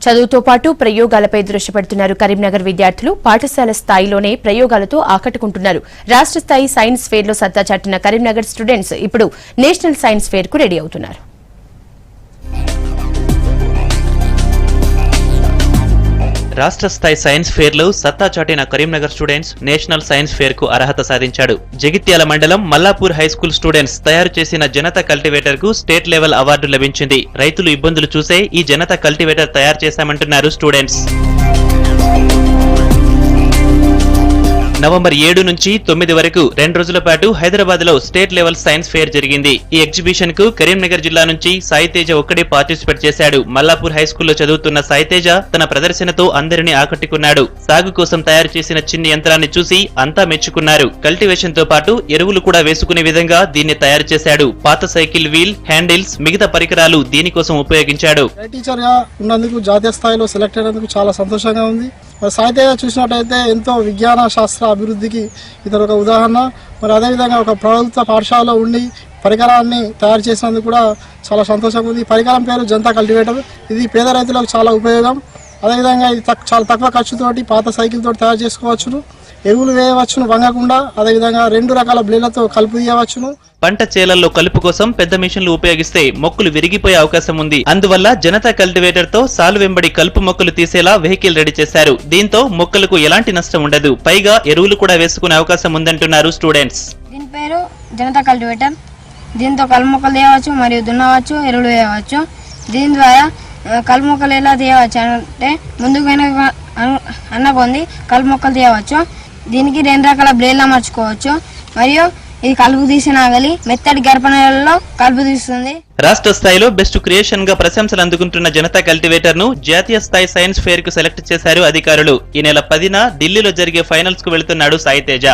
చదువుతో పాటు ప్రయోగాలపై దృష్టి పెడుతున్నారు కరీంనగర్ విద్యార్థులు. పాఠశాల స్థాయిలోనే ప్రయోగాలతో ఆకట్టుకుంటున్నారు. రాష్ట్ర స్థాయి సైన్స్ ఫెయిర్ లో సత్తా చాటిన కరీంనగర్ స్టూడెంట్స్ ఇప్పుడు నేషనల్ సైన్స్ ఫెయిర్ కు రెడీ అవుతున్నారు. రాష్ట్ర స్థాయి సైన్స్ ఫెయిర్ లో సత్తా చాటిన Karimnagar students national science fair కు అర్హత సాధించాడు. జగిత్యాల మండలం మల్లాపూర్ హైస్కూల్ స్టూడెంట్స్ తయారు చేసిన జనతా కల్టివేటర్ కు స్టేట్ లెవెల్ అవార్డు లభించింది. రైతులు ఇబ్బందులు చూసే ఈ జనతా కల్టివేటర్ తయారు చేశామంటున్నారు స్టూడెంట్స్. నవంబర్ 7 నుంచి 9 వరకు 2 రోజుల పాటు హైదరాబాద్ లో స్టేట్ లెవెల్ సైన్స్ ఫెయిర్ జరిగింది. ఈ ఎగ్జిబిషన్ కు కరీంనగర్ జిల్లా నుంచి సాయితేజ ఒక్కడే పార్టిసిపేట్ చేశాడు. మల్లాపూర్ హైస్కూల్లో చదువుతున్న సాయితేజ తన ప్రదర్శనతో అందరినీ ఆకట్టుకున్నాడు. సాగు కోసం తయారు చేసిన చిన్న యంత్రాన్ని చూసి అంతా మెచ్చుకున్నారు. కల్టివేషన్ తో పాటు ఎరువులు కూడా వేసుకునే విధంగా దీన్ని తయారు చేశాడు. పాత సైకిల్ వీల్, హ్యాండిల్స్, మిగతా పరికరాలు దీనికోసం ఉపయోగించాడు. టీచర్ గా ఉన్నందుకు జాతీయ స్థాయిలో సెలెక్ట్ అయినందుకు చాలా సంతోషంగా ఉంది. సాయితేజ చూసినట్టయితే ఎంతో విజ్ఞాన శాస్త్ర అభివృద్ధికి ఇతర ఒక ఉదాహరణ. మరి అదేవిధంగా ఒక ప్రభుత్వ పాఠశాలలో ఉండి పరికరాన్ని తయారు చేసినందుకు కూడా చాలా సంతోషంగా ఉంది. పరికరం పేరు జనతా కల్టివేటర్. ఇది పేద రైతులకు చాలా ఉపయోగం. అదేవిధంగా ఇది చాలా తక్కువ ఖర్చుతోటి పాత సైకిల్ తోటి తయారు చేసుకోవచ్చును. ఎరువులు వేయవచ్చును వంగకుండా. అదేవిధంగా 2 రకాల బ్లేడ్లతో కలుపు తీయవచ్చును. పంట చేలల్లో కలుపు కోసం పెద్ద మిషన్లు ఉపయోగిస్తే మొక్కలు విరిగిపోయే అవకాశం ఉంది. అందువల్ల జనతా కల్టివేటర్ తో సాలు వెంబడి కలుపు మొక్కలు తీసేలా వెహికల్ రెడీ చేశారు. దీంతో మొక్కలకు ఎలాంటి నష్టం ఉండదు. పైగా ఎరువులు కూడా వేసుకునే అవకాశం ఉందంటున్నారు స్టూడెంట్స్. దీని పేరు జనతా కల్టివేటర్. దీంతో కలుపు మొక్కలు తీయవచ్చు మరియు దున్నవచ్చు, ఎరువులు వేయవచ్చు. దీని ద్వారా కలుపు మొక్కలు ఎలా తీయవచ్చు అంటే ముందుకు వెనక అన్న కొంది కలుపు మొక్కలు తీయవచ్చు. దీనికి 2 రకాల బ్లేడ్లు అమర్చుకోవచ్చు. మరియు ఇది కలుపు తీసిన ఆగలి మెత్తటి గర్భణాలలో కలుపు తీస్తుంది. రాష్ట్ర స్థాయిలో బెస్ట్ క్రియేషన్ గా ప్రశంసలు అందుకుంటున్న జనతా కల్టివేటర్ ను జాతీయ స్థాయి సైన్స్ ఫెయిర్ కు సెలెక్ట్ చేశారు అధికారులు. ఈ నెల 10న ఢిల్లీలో జరిగే ఫైనల్స్ కు వెళుతున్నాడు సాయితేజ.